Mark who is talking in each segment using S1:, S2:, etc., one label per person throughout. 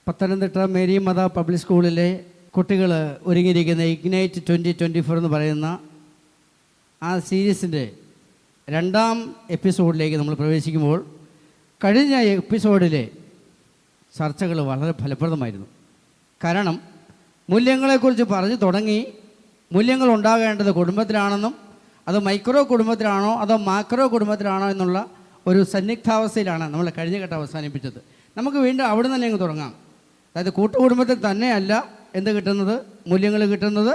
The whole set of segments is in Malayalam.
S1: പത്തനംതിട്ട മേരി മാത പബ്ലിക് സ്കൂളിലെ കുട്ടികൾ ഒരുങ്ങിയിരിക്കുന്ന ഇഗ്നൈറ്റ് 2024 എന്ന് പറയുന്ന ആ സീരീസിൻ്റെ 2ാം എപ്പിസോഡിലേക്ക് നമ്മൾ പ്രവേശിക്കുമ്പോൾ കഴിഞ്ഞ എപ്പിസോഡിലെ ചർച്ചകൾ വളരെ ഫലപ്രദമായിരുന്നു. കാരണം മൂല്യങ്ങളെക്കുറിച്ച് പറഞ്ഞു തുടങ്ങി. മൂല്യങ്ങൾ ഉണ്ടാകേണ്ടത് കുടുംബത്തിലാണെന്നും അത് മൈക്രോ കുടുംബത്തിലാണോ അതോ മാക്രോ കുടുംബത്തിലാണോ എന്നുള്ള ഒരു സന്നിഗ്ധാവസ്ഥയിലാണ് നമ്മൾ കഴിഞ്ഞ ഘട്ടം അവസാനിപ്പിച്ചത്. നമുക്ക് വീണ്ടും അവിടെ തന്നെ അങ്ങ് തുടങ്ങാം. അതായത് കൂട്ടുകുടുംബത്തിൽ തന്നെയല്ല എന്ത് കിട്ടുന്നത്, മൂല്യങ്ങൾ കിട്ടുന്നത്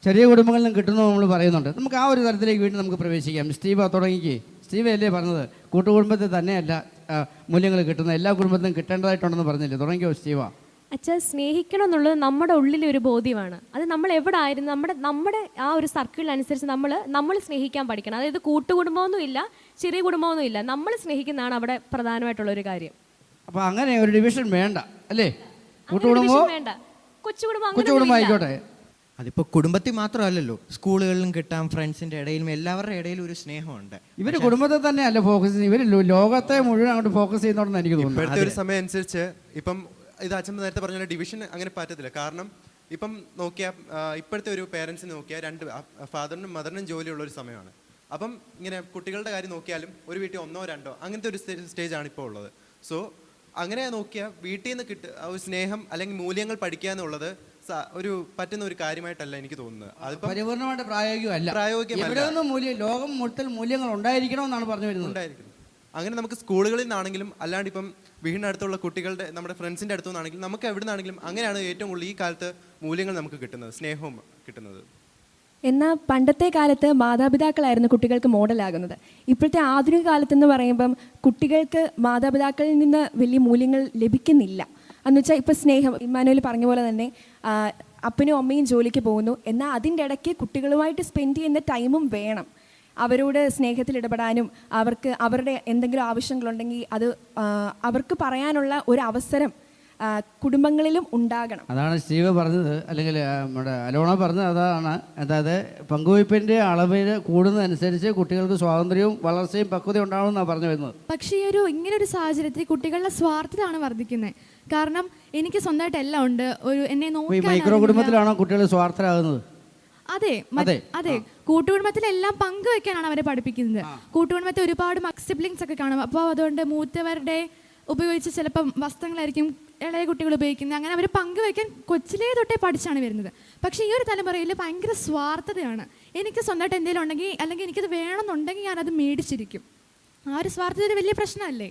S1: ചെറിയ കുടുംബങ്ങളിൽ നിന്നും കിട്ടുന്നത് നമ്മൾ പറയുന്നുണ്ട്. നമുക്ക് ആ ഒരു തലത്തിലേക്ക് വീണ്ടും നമുക്ക് പ്രവേശിക്കാം. സ്റ്റീവ തുടങ്ങിക്കേ. സ്റ്റീവ അല്ലേ പറഞ്ഞത് കൂട്ടുകുടുംബത്തിൽ തന്നെയല്ല മൂല്യങ്ങൾ കിട്ടുന്നത്, എല്ലാ കുടുംബത്തിനും കിട്ടേണ്ടതായിട്ടുണ്ടെന്ന് പറഞ്ഞില്ലേ? തുടങ്ങിക്കോ സ്റ്റീവ.
S2: അച്ഛാ, സ്നേഹിക്കണം എന്നുള്ളത് നമ്മുടെ ഉള്ളിലെ ഒരു ബോധ്യമാണ്. അത് നമ്മൾ എവിടെ ആയിരുന്നു നമ്മുടെ ആ ഒരു സർക്കിളിനനുസരിച്ച് നമ്മൾ സ്നേഹിക്കാൻ പഠിക്കണം. അതായത് കൂട്ടുകുടുംബമൊന്നും ഇല്ല, ചെറിയ കുടുംബമൊന്നും ഇല്ല, നമ്മൾ സ്നേഹിക്കുന്നതാണ് അവിടെ പ്രധാനമായിട്ടുള്ള ഒരു കാര്യം.
S1: അപ്പോൾ അങ്ങനെ ഒരു ഡിവിഷൻ വേണ്ട അല്ലേ? കൂട്ടുകുടുംബം
S2: വേണ്ട, കൊച്ചുകുടുംബം
S1: കൊച്ചുകുടുംബം ആയിക്കോട്ടെ.
S3: അതിപ്പോൾ കുടുംബത്തിൽ മാത്രമല്ലല്ലോ, സ്കൂളുകളിലും കിട്ടാം, ഫ്രണ്ട്സിൻ്റെ ഇടയിലും എല്ലാവരുടെ ഇടയിലും ഒരു സ്നേഹമുണ്ട്.
S1: ഇവർ കുടുംബത്തെ തന്നെയല്ല ഫോക്കസ് ചെയ്യുന്നത്, ഇവർ ലോകത്തെ മുഴുവൻ അങ്ങോട്ട് ഫോക്കസ് ചെയ്യുന്നോണ്ടെന്ന് എനിക്ക് തോന്നുന്നു.
S4: ഇപ്പോഴത്തെ ഒരു സമയം അനുസരിച്ച് ഇപ്പം ഇത് അച്ഛൻ നേരത്തെ പറഞ്ഞ ഡിവിഷൻ അങ്ങനെ പറ്റത്തില്ല. കാരണം ഇപ്പം നോക്കിയാൽ ഇപ്പോഴത്തെ ഒരു പേരൻസിനെ നോക്കിയാൽ ഫാദറിനും മദറിനും ജോലിയുള്ള ഒരു സമയമാണ്. അപ്പം ഇങ്ങനെ കുട്ടികളുടെ കാര്യം നോക്കിയാലും ഒരു വീട്ടിൽ 1 or 2 അങ്ങനത്തെ ഒരു സ്റ്റേജാണ് ഇപ്പോൾ ഉള്ളത്. സോ അങ്ങനെ നോക്കിയാൽ വീട്ടിൽ നിന്ന് ഒരു സ്നേഹം അല്ലെങ്കിൽ മൂല്യങ്ങൾ പഠിക്കുക എന്നുള്ളത് ഒരു പറ്റുന്ന ഒരു കാര്യമായിട്ടല്ല എനിക്ക് തോന്നുന്നത്. അത്
S1: പരിപൂർണമായിട്ട് പ്രായോഗികമല്ല. ലോകം മൊത്തത്തിൽ മൂല്യങ്ങൾ ഉണ്ടായിരിക്കണമെന്നാണ് പറഞ്ഞു വരുന്നത്.
S4: ഉണ്ടായിരിക്കണം. അങ്ങനെ നമുക്ക് സ്കൂളുകളിൽ നിന്നാണെങ്കിലും അല്ലാണ്ട് ഇപ്പം വീടിനടുത്തുള്ള കുട്ടികളുടെ നമ്മുടെ ഫ്രണ്ട്സിൻ്റെ അടുത്തു നിന്നാണെങ്കിലും നമുക്ക് എവിടെ നിന്നാണെങ്കിലും അങ്ങനെയാണ് ഏറ്റവും കൂടുതൽ ഈ കാലത്ത് മൂല്യങ്ങൾ നമുക്ക് കിട്ടുന്നത്, സ്നേഹവും കിട്ടുന്നത്.
S5: എന്നാൽ പണ്ടത്തെ കാലത്ത് മാതാപിതാക്കളായിരുന്നു കുട്ടികൾക്ക് മോഡലാകുന്നത്. ഇപ്പോഴത്തെ ആധുനിക കാലത്തെന്ന് പറയുമ്പം കുട്ടികൾക്ക് മാതാപിതാക്കളിൽ നിന്ന് വലിയ മൂല്യങ്ങൾ ലഭിക്കുന്നില്ല. എന്ന് വെച്ചാൽ ഇപ്പോൾ സ്നേഹം, ഇമ്മാനുവൽ പറഞ്ഞ പോലെ തന്നെ അപ്പനും അമ്മയും ജോലിക്ക് പോകുന്നു, എന്നാൽ അതിൻ്റെ ഇടയ്ക്ക് കുട്ടികളുമായിട്ട് സ്പെൻഡ് ചെയ്യുന്ന ടൈമും വേണം. അവരോട് സ്നേഹത്തിൽ ഇടപെടാനും അവർക്ക് അവരുടെ എന്തെങ്കിലും ആവശ്യങ്ങളുണ്ടെങ്കിൽ അത് അവർക്ക് പറയാനുള്ള ഒരു അവസരം കുടുംബങ്ങളിലും ഉണ്ടാകണം.
S1: അതാണ് സ്റ്റീവ് പറഞ്ഞത്, അല്ലെങ്കിൽ നമ്മുടെ അലോണ പറഞ്ഞത് അതാണ്. അതായത് പങ്കുവയ്പ്പിൻ്റെ അളവിൽ കൂടുന്നതനുസരിച്ച് കുട്ടികൾക്ക് സ്വാതന്ത്ര്യവും വളർച്ചയും പക്വതയും ഉണ്ടാവുമെന്നാണ് പറഞ്ഞു വരുന്നത്.
S6: പക്ഷേ ഇങ്ങനൊരു സാഹചര്യത്തിൽ കുട്ടികളുടെ സ്വാർത്ഥതയാണ് വർദ്ധിക്കുന്നത്. കാരണം എനിക്ക് സ്വന്തമായിട്ട് എല്ലാം ഉണ്ട്, എന്നെ നോക്കി.
S1: മൈക്രോ കുടുംബത്തിലാണോ കുട്ടികൾ സ്വാർത്ഥരാകുന്നത്?
S6: അതെ, കൂട്ടുകുടുംബത്തിലെല്ലാം പങ്കുവെക്കാനാണ് അവരെ പഠിപ്പിക്കുന്നത്. കൂട്ടുകുടുംബത്തിൽ ഒരുപാട് സിബ്ലിങ്സ് ഒക്കെ കാണും. അപ്പോൾ അതുകൊണ്ട് മൂത്തവരുടെ ഉപയോഗിച്ച് ചിലപ്പം വസ്ത്രങ്ങളായിരിക്കും ഇളയ കുട്ടികൾ ഉപയോഗിക്കുന്നത്. അങ്ങനെ അവർ പങ്കുവെക്കാൻ കൊച്ചിലേ തൊട്ടേ പഠിച്ചാണ് വരുന്നത്. പക്ഷേ ഈ ഒരു തലമുറയിൽ ഭയങ്കര സ്വാർത്ഥതയാണ്. എനിക്ക് സ്വന്തമായിട്ട് എന്തെങ്കിലും ഉണ്ടെങ്കിൽ അല്ലെങ്കിൽ എനിക്കത് വേണമെന്നുണ്ടെങ്കിൽ ഞാനത് മേടിച്ചിരിക്കും. ആ ഒരു സ്വാർത്ഥത ഒരു വലിയ പ്രശ്നമല്ലേ?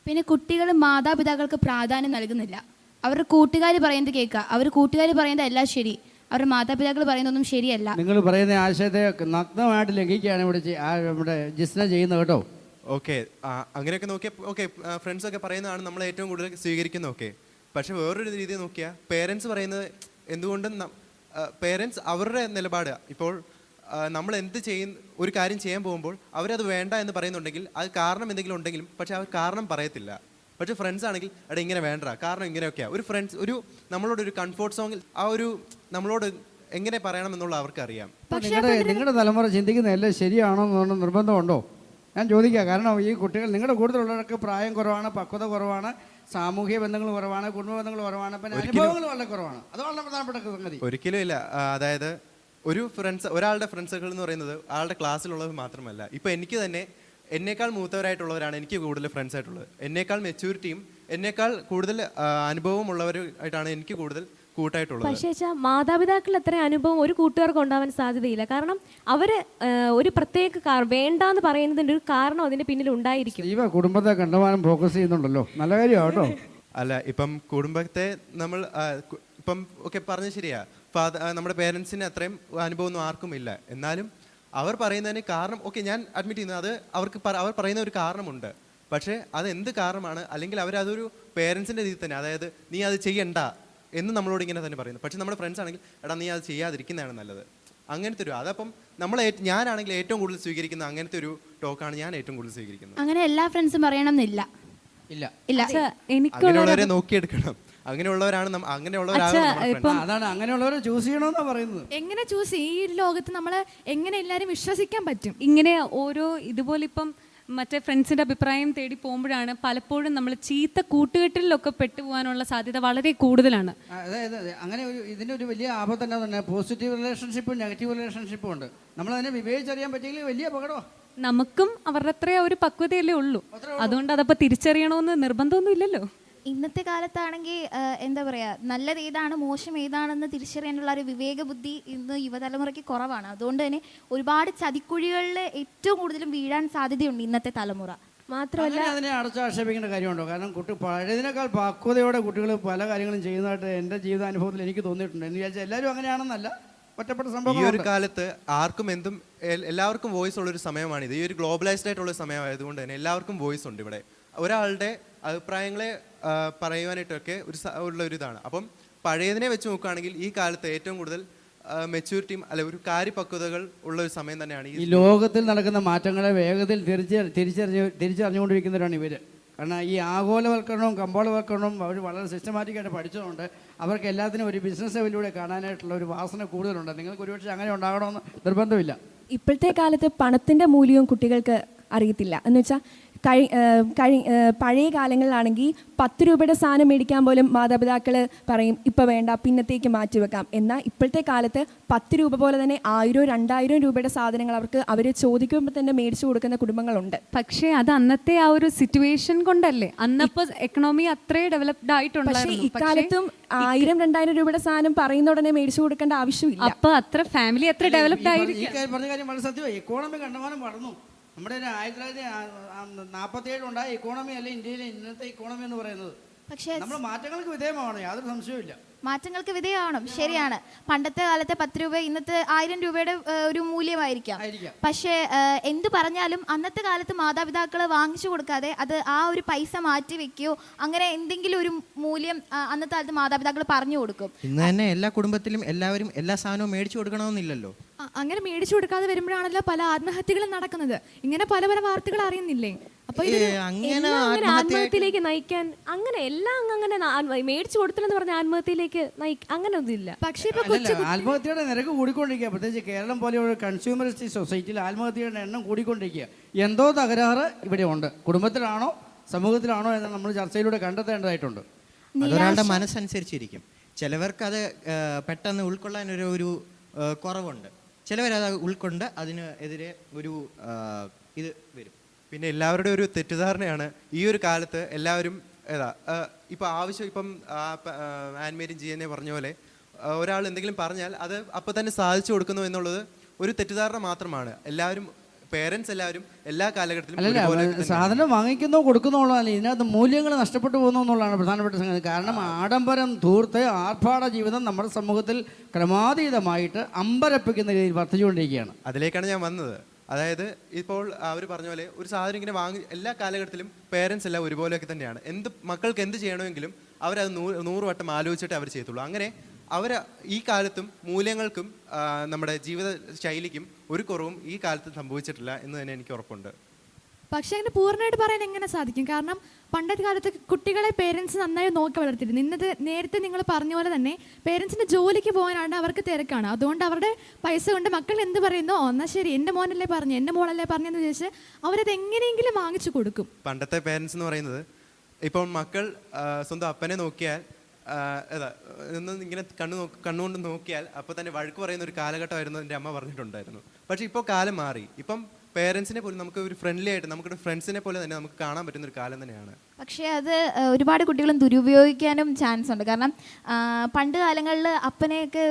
S7: പിന്നെ കുട്ടികൾ മാതാപിതാക്കൾക്ക് പ്രാധാന്യം നൽകുന്നില്ല. അവരുടെ കൂട്ടുകാർ പറയുന്നത് കേൾക്കുക, അവർ കൂട്ടുകാർ പറയുന്നത് എല്ലാം ശരി, അവരുടെ മാതാപിതാക്കൾ പറയുന്നതൊന്നും ശരിയല്ല.
S1: നിങ്ങൾ പറയുന്ന ആശയത്തെ നഗ്നമായിട്ട് ലംഘിക്കുകയാണ് ഇവിടെ ജിസ്ന ചെയ്യുന്നത് കേട്ടോ.
S4: ഓക്കെ, അങ്ങനെയൊക്കെ നോക്കിയാൽ ഓക്കെ, ഫ്രണ്ട്സ് ഒക്കെ പറയുന്നതാണ് നമ്മൾ ഏറ്റവും കൂടുതൽ സ്വീകരിക്കുന്നത്. ഓക്കെ, പക്ഷെ വേറൊരു രീതി നോക്കിയാൽ പേരൻസ് പറയുന്നത് എന്തുകൊണ്ടും പേരൻസ് അവരുടെ നിലപാട് ഇപ്പോൾ നമ്മൾ ഒരു കാര്യം ചെയ്യാൻ പോകുമ്പോൾ അവരത് വേണ്ട എന്ന് പറയുന്നുണ്ടെങ്കിൽ അത് കാരണം എന്തെങ്കിലും ഉണ്ടെങ്കിലും പക്ഷെ അവർ കാരണം പറയത്തില്ല. പക്ഷേ ഫ്രണ്ട്സ് ആണെങ്കിൽ എടാ ഇങ്ങനെ വേണ്ട, കാരണം ഇങ്ങനെയൊക്കെയാണ്. ഒരു ഫ്രണ്ട്സ് നമ്മളോട് ഒരു കംഫോർട്ട് സോങ്ങിൽ നമ്മളോട് എങ്ങനെ പറയണം എന്നുള്ള അവർക്കറിയാം.
S1: നിങ്ങളുടെ തലമുറ ചിന്തിക്കുന്ന എല്ലാം ആണോ എന്ന് നിർബന്ധമുണ്ടോ? ഞാൻ ചോദിക്കുക. കാരണം ഈ കുട്ടികൾ നിങ്ങളുടെ കൂടുതലുള്ളവർക്ക് പ്രായം കുറവാണ്, പക്വത കുറവാണ്, സാമൂഹിക ബന്ധങ്ങൾ കുറവാണ്, കുടുംബ ബന്ധങ്ങൾ കുറവാണ്, പിന്നെ അനുഭവങ്ങൾ വളരെ കുറവാണ്. അത് വളരെ പ്രധാനപ്പെട്ട സംഗതി.
S4: ഒരിക്കലും ഇല്ല. അതായത് ഒരാളുടെ ഫ്രണ്ട്സുകൾ എന്ന് പറയുന്നത് ആളുടെ ക്ലാസ്സിലുള്ളത് മാത്രമല്ല. ഇപ്പോൾ എനിക്ക് തന്നെ എന്നേക്കാൾ മൂത്തവരായിട്ടുള്ളവരാണ് എനിക്ക് കൂടുതൽ ഫ്രണ്ട്സ് ആയിട്ടുള്ളത്. എന്നേക്കാൾ മെച്യൂരിറ്റിയും എന്നേക്കാൾ കൂടുതൽ അനുഭവം ഉള്ളവരായിട്ടാണ് എനിക്ക് കൂടുതൽ കൂട്ടായിട്ടുള്ളത്.
S2: പക്ഷേ മാതാപിതാക്കൾ അത്ര അനുഭവം ഒരു കൂട്ടുകാർക്ക് ഉണ്ടാവാൻ സാധ്യതയില്ല. കാരണം അവര് ഒരു പ്രത്യേക വേണ്ടാന്ന് പറയുന്നതിന്റെ ഒരു കാരണം അതിന്റെ പിന്നിൽ ഉണ്ടായിരിക്കും.
S1: ഈ കുടുംബത്തെ കണ്ടമാനം ഫോക്കസ് ചെയ്യുന്നുണ്ടല്ലോ, നല്ല കാര്യമാട്ടോ.
S4: അല്ല, ഇപ്പം കുടുംബത്തെ നമ്മൾ ഇപ്പം ഓക്കെ പറഞ്ഞ ശരിയാ, നമ്മുടെ പേരൻസിന് അത്രയും അനുഭവമൊന്നും ആർക്കും ഇല്ല. എന്നാലും അവർ പറയുന്നതിന് കാരണം ഓക്കെ ഞാൻ അഡ്മിറ്റ് ചെയ്യുന്നത്, അത് അവർ പറയുന്ന ഒരു കാരണമുണ്ട്. പക്ഷേ അത് എന്ത് കാരണമാണ്, അല്ലെങ്കിൽ അവരതൊരു പേരൻസിൻ്റെ രീതിയിൽ തന്നെ, അതായത് നീ അത് ചെയ്യണ്ട എന്ന് നമ്മളോട് ഇങ്ങനെ തന്നെ പറയുന്നു. പക്ഷെ നമ്മുടെ ഫ്രണ്ട്സ് ആണെങ്കിൽ എടാ നീ അത് ചെയ്യാതിരിക്കുന്നതാണ് നല്ലത്, അങ്ങനത്തെ ഒരു അതപ്പം ഞാനാണെങ്കിൽ ഏറ്റവും കൂടുതൽ സ്വീകരിക്കുന്ന അങ്ങനത്തെ ഒരു ടോക്കാണ് ഞാൻ ഏറ്റവും കൂടുതൽ സ്വീകരിക്കുന്നത്.
S7: അങ്ങനെ എല്ലാ ഫ്രണ്ട്സും പറയണമെന്നില്ല.
S4: അങ്ങനെയുള്ളവരെ നോക്കിയെടുക്കണം. അങ്ങനെയുള്ളവരാണ്
S1: അതാണ് അങ്ങനെയുള്ളവരെ ചൂസ് ചെയ്യണമെന്നാണ് പറയുന്നത്.
S6: എങ്ങനെ ചൂസ്? ഈ ലോകത്ത് നമ്മൾ എങ്ങനെ എല്ലാവരും വിശ്വസിക്കാൻ പറ്റും?
S8: ഇങ്ങനെ ഓരോ ഇതുപോലെ ഇപ്പം മറ്റേ ഫ്രണ്ട്സിൻ്റെ അഭിപ്രായം തേടി പോകുമ്പോഴാണ് പലപ്പോഴും നമ്മൾ ചീത്ത കൂട്ടുകെട്ടിലൊക്കെ പെട്ടുപോകാനുള്ള സാധ്യത വളരെ കൂടുതലാണ്.
S1: അതായത് അങ്ങനെ ഇതിൻ്റെ ഒരു വലിയ ആപത്ത് തന്നെ തന്നെ പോസിറ്റീവ് റിലേഷൻഷിപ്പും നെഗറ്റീവ് റിലേഷൻഷിപ്പും ഉണ്ട്. നമ്മളതിനെ വിവേചിച്ചറിയാൻ പറ്റിയെങ്കിൽ വലിയ അപകടമാണ്.
S8: നമുക്കും അവരുടെ അത്ര ഒരു പക്വതയല്ലേ ഉള്ളൂ. അതുകൊണ്ട് അതപ്പോൾ തിരിച്ചറിയണമെന്ന് നിർബന്ധമൊന്നും ഇല്ലല്ലോ.
S7: ഇന്നത്തെ കാലത്താണെങ്കിൽ എന്താ പറയുക, നല്ലത് ഏതാണ് മോശം ഏതാണെന്ന് തിരിച്ചറിയാനുള്ള ഒരു വിവേക ബുദ്ധി ഇന്ന് യുവതലമുറയ്ക്ക് കുറവാണ്. അതുകൊണ്ട് തന്നെ ഒരുപാട് ചതിക്കുഴികളിൽ ഏറ്റവും കൂടുതലും വീഴാൻ സാധ്യതയുണ്ട് ഇന്നത്തെ തലമുറ.
S2: മാത്രമല്ല
S1: അതിനെ അടച്ചാക്ഷേപിക്കേണ്ട കാര്യമുണ്ടോ? കാരണം പഴയതിനേക്കാൾ പക്വതയോടെ കുട്ടികൾ പല കാര്യങ്ങളും ചെയ്യുന്നതായിട്ട് എൻ്റെ ജീവിതാനുഭവത്തിൽ എനിക്ക് തോന്നിയിട്ടുണ്ട്. എന്ന് വിചാരിച്ചാൽ എല്ലാവരും അങ്ങനെയാണെന്നല്ല, ഒറ്റപ്പെട്ട
S4: ഈ
S1: സംഭവം.
S4: ഒരു കാലത്ത് ആർക്കും എന്തും എല്ലാവർക്കും വോയിസ് ഉള്ളൊരു സമയമാണിത്. ഈ ഒരു ഗ്ലോബലൈസ്ഡ് ആയിട്ടുള്ള സമയമായതുകൊണ്ട് തന്നെ എല്ലാവർക്കും വോയിസ് ഉണ്ട്. ഇവിടെ ഒരാളുടെ അഭിപ്രായങ്ങളെ പറയുവാനായിട്ടൊക്കെ ഉള്ള ഒരു ഇതാണ്. അപ്പം പഴയതിനെ വെച്ച് നോക്കുകയാണെങ്കിൽ ഈ കാലത്ത് ഏറ്റവും കൂടുതൽ മെച്യൂരിറ്റിയും അല്ലെ ഒരു കാര്യപക്വതകൾ ഉള്ള ഒരു സമയം തന്നെയാണ്
S1: ഈ ലോകത്തിൽ നടക്കുന്ന മാറ്റങ്ങളെ വേഗത്തിൽ തിരിച്ചറിഞ്ഞുകൊണ്ടിരിക്കുന്നവരാണ് ഇവർ. കാരണം ഈ ആഗോളവൽക്കരണവും കമ്പോളവൽക്കരണവും അവർ വളരെ സിസ്റ്റമാറ്റിക്കായിട്ട് പഠിച്ചതുകൊണ്ട് അവർക്ക് എല്ലാത്തിനും ഒരു ബിസിനസ് ലെവലിലൂടെ കാണാനായിട്ടുള്ള ഒരു വാസന കൂടുതലുണ്ട്. നിങ്ങൾക്ക് ഒരുപക്ഷെ അങ്ങനെ ഉണ്ടാകണമെന്ന് നിർബന്ധമില്ല.
S5: ഇപ്പോഴത്തെ കാലത്ത് പണത്തിൻ്റെ മൂല്യവും കുട്ടികൾക്ക് അറിയത്തില്ല. എന്ന് വെച്ചാൽ പഴയ കാലങ്ങളിലാണെങ്കിൽ 10 രൂപയുടെ സാധനം മേടിക്കാൻ പോലും മാതാപിതാക്കൾ പറയും ഇപ്പോൾ വേണ്ട, പിന്നത്തേക്ക് മാറ്റിവെക്കാം. എന്നാൽ ഇപ്പോഴത്തെ കാലത്ത് 10 രൂപ പോലെ തന്നെ 1000-2000 രൂപയുടെ സാധനങ്ങൾ അവർ ചോദിക്കുമ്പോൾ തന്നെ മേടിച്ചു കൊടുക്കുന്ന കുടുംബങ്ങളുണ്ട്.
S8: പക്ഷേ അത് അന്നത്തെ ആ ഒരു സിറ്റുവേഷൻ കൊണ്ടല്ലേ, അന്നപ്പോൾ എക്കണോമി അത്രേ ഡെവലപ്ഡ് ആയിട്ടുണ്ടായിരുന്നു.
S5: പക്ഷേ ഇക്കാലത്തും 1000-2000 രൂപയുടെ സാധനം പറയുന്ന ഉടനെ മേടിച്ചു കൊടുക്കേണ്ട ആവശ്യമില്ല.
S8: അപ്പൊ അത്ര ഫാമിലി അത്ര ഡെവലപ്ഡ് ആയിരിക്കും.
S1: ഈ പറഞ്ഞ കാര്യം വളരെ സത്യമായി. ഇക്കോണമി കണ്ടമാനം വളർന്നു. നമ്മുടെ 1947 ഉണ്ടായ ഇക്കോണമി അല്ല ഇന്ത്യയിലെ ഇന്നത്തെ ഇക്കോണമി എന്ന് പറയുന്നത്.
S7: പക്ഷേ
S1: നമ്മൾ മാറ്റങ്ങൾക്ക് വിധേയമാണ്, യാതൊരു സംശയവുമില്ല.
S7: മാറ്റങ്ങൾക്ക് വിധേയമാവണം, ശരിയാണ്. പണ്ടത്തെ കാലത്തെ 10 രൂപ ഇന്നത്തെ 1000 രൂപയുടെ ഒരു മൂല്യമായിരിക്കാം. പക്ഷേ എന്ത് പറഞ്ഞാലും അന്നത്തെ കാലത്ത് മാതാപിതാക്കൾ വാങ്ങിച്ചു കൊടുക്കാതെ അത് ആ ഒരു പൈസ മാറ്റി വെക്കുകയോ അങ്ങനെ എന്തെങ്കിലും ഒരു മൂല്യം അന്നത്തെ കാലത്ത് മാതാപിതാക്കൾ പറഞ്ഞു കൊടുക്കും.
S3: ഇന്ന് തന്നെ എല്ലാ കുടുംബത്തിലും എല്ലാവരും എല്ലാ സാധനവും മേടിച്ചു കൊടുക്കണമെന്നില്ലല്ലോ.
S6: അങ്ങനെ മേടിച്ചു കൊടുക്കാതെ വരുമ്പോഴാണല്ലോ പല ആത്മഹത്യകളും നടക്കുന്നത്. ഇങ്ങനെ പല പല വാർത്തകൾ അറിയുന്നില്ലേ? അപ്പൊ
S3: അങ്ങനെ
S2: ആത്മഹത്യയിലേക്ക് നയിക്കാൻ അങ്ങനെ എല്ലാം അങ്ങനെ മേടിച്ചു കൊടുത്തില്ലെന്ന് പറഞ്ഞ ആത്മഹത്യയിലേക്ക് അങ്ങനെ ഒന്നുമില്ല.
S6: പക്ഷേ ഇപ്പൊ
S1: ആത്മഹത്യയുടെ നിരക്ക് കൂടിക്കൊണ്ടിരിക്കുക. പ്രത്യേകിച്ച് കേരളം പോലെ ഒരു കൺസ്യൂമറിസ്റ്റിക് സൊസൈറ്റിയിൽ ആത്മഹത്യയുടെ എണ്ണം കൂടിക്കൊണ്ടിരിക്കുക. എന്തോ തകരാറ് ഇവിടെ ഉണ്ട്. കുടുംബത്തിലാണോ സമൂഹത്തിലാണോ എന്ന് നമ്മൾ ചർച്ചയിലൂടെ കണ്ടെത്തേണ്ടതായിട്ടുണ്ട്.
S3: അതൊരാളുടെ മനസ്സനുസരിച്ചിരിക്കും. ചിലവർക്ക് അത് പെട്ടെന്ന് ഉൾക്കൊള്ളാൻ ഒരു കുറവുണ്ട്. ചിലവരത് ഉൾക്കൊണ്ട് അതിന് എതിരെ ഒരു ഇത് വരും.
S4: പിന്നെ എല്ലാവരുടെയും ഒരു തെറ്റിദ്ധാരണയാണ് ഈ ഒരു കാലത്ത് എല്ലാവരും ഇപ്പം ആവശ്യം ഇപ്പം ആൻമേരി ജി എന്നെ പറഞ്ഞ പോലെ ഒരാൾ എന്തെങ്കിലും പറഞ്ഞാൽ അത് അപ്പം തന്നെ സാധിച്ചു കൊടുക്കുന്നു എന്നുള്ളത് ഒരു തെറ്റിദ്ധാരണ മാത്രമാണ്. എല്ലാവരും പേരൻസ് എല്ലാവരും എല്ലാ കാലഘട്ടത്തിലും
S1: സാധനം വാങ്ങിക്കുന്നോ കൊടുക്കുന്നോ ഉള്ളതല്ല, ഇതിനകത്ത് മൂല്യങ്ങൾ നഷ്ടപ്പെട്ടു പോകുന്നു എന്നുള്ളതാണ് പ്രധാനപ്പെട്ട സംഗതി. കാരണം ആഡംബരം ധൂർത്ത് ആർഭാട ജീവിതം നമ്മുടെ സമൂഹത്തിൽ ക്രമാതീതമായിട്ട് അമ്പരപ്പിക്കുന്ന രീതിയിൽ വർദ്ധിച്ചുകൊണ്ടിരിക്കുകയാണ്.
S4: അതിലേക്കാണ് ഞാൻ വന്നത്. അതായത് ഇപ്പോൾ അവർ പറഞ്ഞ പോലെ ഒരു സാധനം ഇങ്ങനെ എല്ലാ കാലഘട്ടത്തിലും പേരൻസ് എല്ലാം ഒരുപോലെയൊക്കെ തന്നെയാണ്. മക്കൾക്ക് എന്ത് ചെയ്യണമെങ്കിലും അവരത് 100 വട്ടം ആലോചിച്ചിട്ട് അവർ ചെയ്യത്തുള്ളൂ. അങ്ങനെ അവർ ഈ കാലത്തും മൂല്യങ്ങൾക്കും നമ്മുടെ ജീവിത ശൈലിക്കും ഒരു കുറവും ഈ കാലത്ത് സംഭവിച്ചിട്ടില്ല എന്ന് തന്നെ എനിക്ക് ഉറപ്പുണ്ട്.
S6: പക്ഷേ അങ്ങനെ പൂർണ്ണമായിട്ട് പറയാൻ എങ്ങനെ സാധിക്കും? കാരണം പണ്ടത്തെ കാലത്ത് കുട്ടികളെ പേരൻസ് നന്നായി നോക്കി വളർത്തിയിരുന്നു. നേരത്തെ നിങ്ങൾ പറഞ്ഞ പോലെ തന്നെ പേരൻസിന് ജോലിക്ക് പോകാനാണ് അവർക്ക് തിരക്കാണ്. അതുകൊണ്ട് അവരുടെ പൈസ കൊണ്ട് മക്കൾ എന്ത് പറയുന്നോ എന്നാൽ ശരി, എൻ്റെ മോനല്ലേ പറഞ്ഞു, എൻ്റെ മോളല്ലേ പറഞ്ഞെന്ന് ചോദിച്ച് അവരത് എങ്ങനെയെങ്കിലും വാങ്ങിച്ചു കൊടുക്കും.
S4: പണ്ടത്തെ പേരൻസ് എന്ന് പറയുന്നത് ഇപ്പോൾ മക്കൾ സ്വന്തം അപ്പനെ നോക്കിയാൽ ഇങ്ങനെ കണ്ണുകൊണ്ട് നോക്കിയാൽ അപ്പോൾ തന്നെ വഴക്ക് പറയുന്ന ഒരു കാലഘട്ടമായിരുന്നു എൻ്റെ അമ്മ പറഞ്ഞിട്ടുണ്ടായിരുന്നു. പക്ഷേ ഇപ്പോൾ കാലം മാറി. ഇപ്പം പേരൻസിനെ പോലും നമുക്ക് ഒരു ഫ്രണ്ട്ലി ആയിട്ട് നമുക്കൊരു ഫ്രണ്ട്സിനെ പോലെ തന്നെ നമുക്ക് കാണാൻ പറ്റുന്ന ഒരു കാലം തന്നെയാണ്.
S7: പക്ഷേ അത് ഒരുപാട് കുട്ടികളും ദുരുപയോഗിക്കാനും ചാൻസ് ഉണ്ട്. കാരണം പണ്ട് കാലങ്ങളിൽ അപ്പനെയൊക്കെ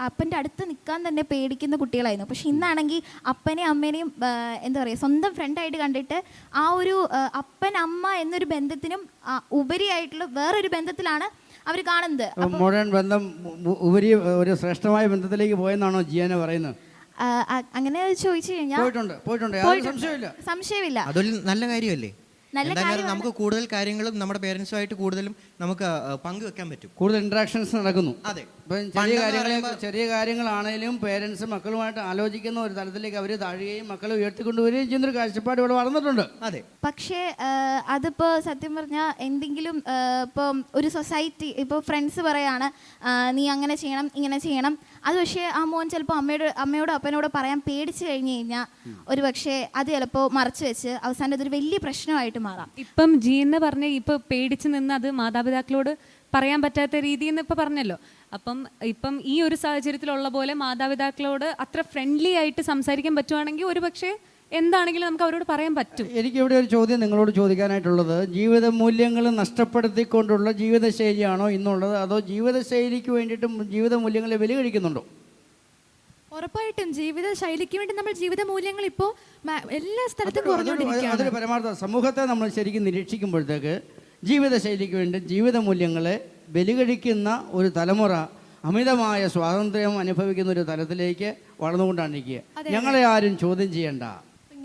S7: അപ്പൻ്റെ അടുത്ത് നിൽക്കാൻ തന്നെ പേടിക്കുന്ന കുട്ടികളായിരുന്നു. പക്ഷെ ഇന്നാണെങ്കിൽ അപ്പനെയും അമ്മേനെയും എന്താ പറയുക സ്വന്തം ഫ്രണ്ടായിട്ട് കണ്ടിട്ട് ആ ഒരു അപ്പൻ അമ്മ എന്നൊരു ബന്ധത്തിനും ഉപരിയായിട്ടുള്ള വേറൊരു ബന്ധത്തിലാണ് അവർ കാണുന്നത്.
S1: മോഡേൺ ബന്ധം ഉപരി ഒരു ശ്രേഷ്ഠമായ ബന്ധത്തിലേക്ക് പോയെന്നാണോ ജിയാന പറയുന്നത്?
S7: അങ്ങനെ ചോദിച്ചു കഴിഞ്ഞാൽ സംശയമില്ല.
S3: അതൊരു നല്ല കാര്യമല്ലേ? എന്തായാലും നമുക്ക് കൂടുതൽ കാര്യങ്ങളും നമ്മുടെ പേരൻസുമായിട്ട് കൂടുതലും നമുക്ക് പങ്കുവെക്കാൻ പറ്റും.
S1: കൂടുതൽ ഇന്ററാക്ഷൻസ് നടക്കുന്നു.
S3: അതെ.
S1: ഇപ്പം ചെറിയ കാര്യങ്ങളാണേലും പേരൻസ് മക്കളുമായിട്ട് ആലോചിക്കുന്ന ഒരു തലത്തിലേക്ക് അവർ താഴുകയും മക്കളെ ഉയർത്തിക്കൊണ്ടുവരികയും ചെയ്യുന്നൊരു കാഴ്ചപ്പാട് ഇവിടെ വളർന്നിട്ടുണ്ട്.
S3: അതെ.
S7: പക്ഷേ അതിപ്പോൾ സത്യം പറഞ്ഞാൽ എന്തെങ്കിലും ഇപ്പം ഒരു സൊസൈറ്റി ഇപ്പോൾ ഫ്രണ്ട്സ് പറയാണ് നീ അങ്ങനെ ചെയ്യണം ഇങ്ങനെ ചെയ്യണം, അത് പക്ഷേ ആ മോൻ ചിലപ്പോൾ അമ്മയോടോ അപ്പനോടോ പറയാൻ പേടിച്ച് കഴിഞ്ഞ് കഴിഞ്ഞാൽ ഒരു പക്ഷേ അത് ചിലപ്പോൾ മറച്ചു വെച്ച് അവസാനം ഇതൊരു വലിയ പ്രശ്നമായിട്ട് മാറാം.
S8: ഇപ്പം ജി എന്ന് പറഞ്ഞ ഇപ്പോൾ പേടിച്ച് നിന്ന് അത് മാതാപിതാക്കളോട് പറയാൻ പറ്റാത്ത രീതി എന്ന് ഇപ്പോൾ പറഞ്ഞല്ലോ. ഇപ്പം ഈ ഒരു സാഹചര്യത്തിലുള്ള പോലെ മാതാപിതാക്കളോട് അത്ര ഫ്രണ്ട്ലി ആയിട്ട് സംസാരിക്കാൻ പറ്റുവാണെങ്കിൽ ഒരു പക്ഷേ എന്താണെങ്കിലും നമുക്ക് അവരോട് പറയാൻ പറ്റും.
S1: എനിക്കിവിടെ ഒരു ചോദ്യം നിങ്ങളോട് ചോദിക്കാനായിട്ടുള്ളത്, ജീവിത മൂല്യങ്ങൾ നഷ്ടപ്പെടുത്തിക്കൊണ്ടുള്ള ജീവിതശൈലിയാണോ ഇന്നുള്ളത്, അതോ ജീവിതശൈലിക്ക് വേണ്ടിയിട്ടും ജീവിത മൂല്യങ്ങളെ വില കഴിക്കുന്നുണ്ടോ?
S6: ഉറപ്പായിട്ടും ജീവിത ശൈലിക്ക് വേണ്ടി നമ്മൾ ജീവിത മൂല്യങ്ങൾ ഇപ്പോൾ എല്ലാ സ്ഥലത്തും കുറഞ്ഞുകൊണ്ടിരിക്കുകയാണ്.
S1: അതൊരു പരമാർത്ഥ സമൂഹത്തെ നമ്മൾ ശരിക്കും നിരീക്ഷിക്കുമ്പോഴത്തേക്ക് ജീവിതശൈലിക്ക് വേണ്ടി ജീവിത മൂല്യങ്ങളെ ബലികഴിക്കുന്ന ഒരു തലമുറ അമിതമായ സ്വാതന്ത്ര്യം അനുഭവിക്കുന്ന ഒരു തലത്തിലേക്ക് വളർന്നുകൊണ്ടാണിരിക്കുക. ഞങ്ങളെ ആരും ചോദ്യം ചെയ്യണ്ട,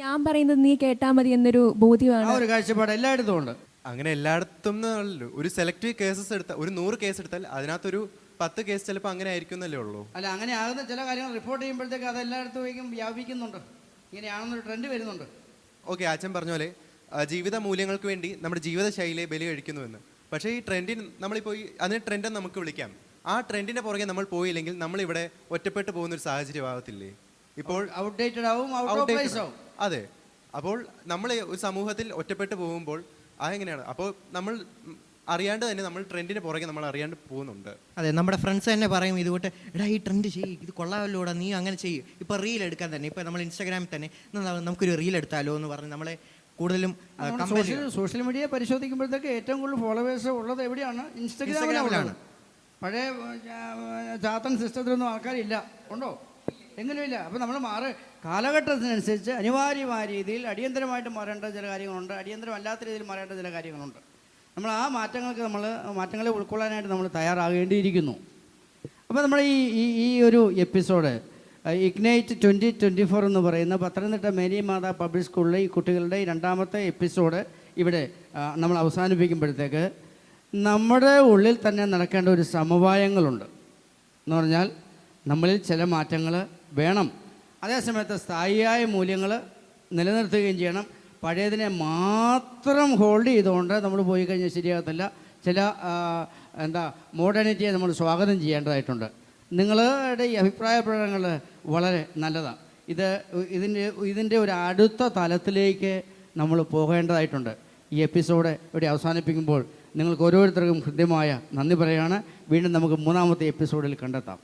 S5: ഞാൻ പറയുന്നത് നീ കേട്ടാൽ മതി എന്നൊരു ബോധ്യമാണ്.
S1: ആ ഒരു കാഴ്ചപ്പാട് എല്ലായിടത്തും ഉണ്ട്.
S4: അങ്ങനെ എല്ലായിടത്തും എന്നല്ലോ, ഒരു സെലക്റ്റീവ് കേസസ് എടുത്താൽ, ഒരു 100 കേസ് എടുത്താൽ അതിനകത്തൊരു 10 കേസ് ചിലപ്പോൾ അങ്ങനെ ആയിരിക്കും എന്നല്ലേ ഉള്ളൂ.
S1: അല്ല, അങ്ങനെ ആകുന്ന ചില കാര്യങ്ങൾ റിപ്പോർട്ട് ചെയ്യുമ്പോഴത്തേക്ക് അത് എല്ലായിടത്തേക്കും വ്യാപിക്കുന്നുണ്ട്, ഇങ്ങനെയാണെന്നൊരു ട്രെൻഡ് വരുന്നുണ്ട്.
S4: ഓക്കെ, അച്ഛൻ പറഞ്ഞ പോലെ ജീവിത മൂല്യങ്ങൾക്ക് വേണ്ടി നമ്മുടെ ജീവിതശൈലിയെ ബലി കഴിക്കുന്നുവെന്ന്. പക്ഷേ ഈ ട്രെൻഡിന് നമ്മളിപ്പോൾ അതിനെ ട്രെൻഡെന്ന് നമുക്ക് വിളിക്കാം. ആ ട്രെൻഡിന്റെ പുറകെ നമ്മൾ പോയില്ലെങ്കിൽ നമ്മളിവിടെ ഒറ്റപ്പെട്ടു പോകുന്ന ഒരു സാഹചര്യം ആകത്തില്ലേ? ഇപ്പോൾ
S1: ഔട്ട്ഡേറ്റഡ് ആവും, ഔട്ട് ഓഫ് പ്ലേസ് ആവും.
S4: അതെ. അപ്പോൾ നമ്മൾ ഒരു സമൂഹത്തിൽ ഒറ്റപ്പെട്ടു പോകുമ്പോൾ അതെങ്ങനെയാണ്? അപ്പോൾ നമ്മൾ അറിയാണ്ട് തന്നെ നമ്മൾ ട്രെൻഡിന് പുറകെ നമ്മൾ അറിയാണ്ട് പോകുന്നുണ്ട്.
S3: അതെ, നമ്മുടെ ഫ്രണ്ട്സ് തന്നെ പറയും ഇതുകൊണ്ട്, എടാ ഈ ട്രെൻഡ് ചെയ്യ്, ഇത് കൊള്ളാമല്ലോടാ, നീ അങ്ങനെ ചെയ്യ്. ഇപ്പോൾ റീൽ എടുക്കാൻ തന്നെ, ഇപ്പോൾ നമ്മൾ ഇൻസ്റ്റാഗ്രാമിൽ തന്നെ നമുക്കൊരു റീൽ എടുത്താലോ എന്ന് പറഞ്ഞ് നമ്മളെ കൂടുതലും
S1: സോഷ്യൽ മീഡിയ പരിശോധിക്കുമ്പോഴത്തേക്ക് ഏറ്റവും കൂടുതൽ ഫോളോവേഴ്സ് ഉള്ളത് എവിടെയാണ്? ഇൻസ്റ്റാഗ്രാമിലാണ്. പഴയ ചാത്തൻ സിസ്റ്റത്തിലൊന്നും ആൾക്കാരില്ല, ഉണ്ടോ? എങ്ങനെയില്ല. അപ്പോൾ നമ്മൾ കാലഘട്ടത്തിനനുസരിച്ച് അനിവാര്യമായ രീതിയിൽ അടിയന്തരമായിട്ട് മാറേണ്ട ചില കാര്യങ്ങളുണ്ട്, അടിയന്തരമല്ലാത്ത രീതിയിൽ മാറേണ്ട ചില കാര്യങ്ങളുണ്ട്. നമ്മൾ ആ മാറ്റങ്ങളെ ഉൾക്കൊള്ളാനായിട്ട് നമ്മൾ തയ്യാറാകേണ്ടിയിരിക്കുന്നു. അപ്പോൾ നമ്മൾ ഈ ഒരു എപ്പിസോഡ് ഇഗ്നൈറ്റ് 2024 എന്ന് പറയുന്ന പത്തനംതിട്ട മേരി മാതാ പബ്ലിക് സ്കൂളിലെ ഈ കുട്ടികളുടെ രണ്ടാമത്തെ എപ്പിസോഡ് ഇവിടെ നമ്മൾ അവസാനിപ്പിക്കുമ്പോഴത്തേക്ക് നമ്മുടെ ഉള്ളിൽ തന്നെ നടക്കേണ്ട ഒരു സമവായങ്ങളുണ്ട്. എന്ന് പറഞ്ഞാൽ നമ്മളിൽ ചില മാറ്റങ്ങൾ വേണം, അതേസമയത്ത് സ്ഥായിയായ മൂല്യങ്ങൾ നിലനിർത്തുകയും ചെയ്യണം. പഴയതിനെ മാത്രം ഹോൾഡ് ചെയ്തുകൊണ്ട് നമ്മൾ പോയി കഴിഞ്ഞാൽ ശരിയാകത്തില്ല. ചില മോഡേണിറ്റിയെ നമ്മൾ സ്വാഗതം ചെയ്യേണ്ടതായിട്ടുണ്ട്. നിങ്ങളുടെ ഈ അഭിപ്രായ പ്രകടനങ്ങൾ വളരെ നല്ലതാണ്. ഇതിൻ്റെ ഒരു അടുത്ത തലത്തിലേക്ക് നമ്മൾ പോകേണ്ടതായിട്ടുണ്ട്. ഈ എപ്പിസോഡ് ഇവിടെ അവസാനിപ്പിക്കുമ്പോൾ നിങ്ങൾക്ക് ഓരോരുത്തർക്കും ഹൃദ്യമായ നന്ദി പറയുകയാണ്. വീണ്ടും നമുക്ക് 3-ാമത്തെ എപ്പിസോഡിൽ കണ്ടെത്താം.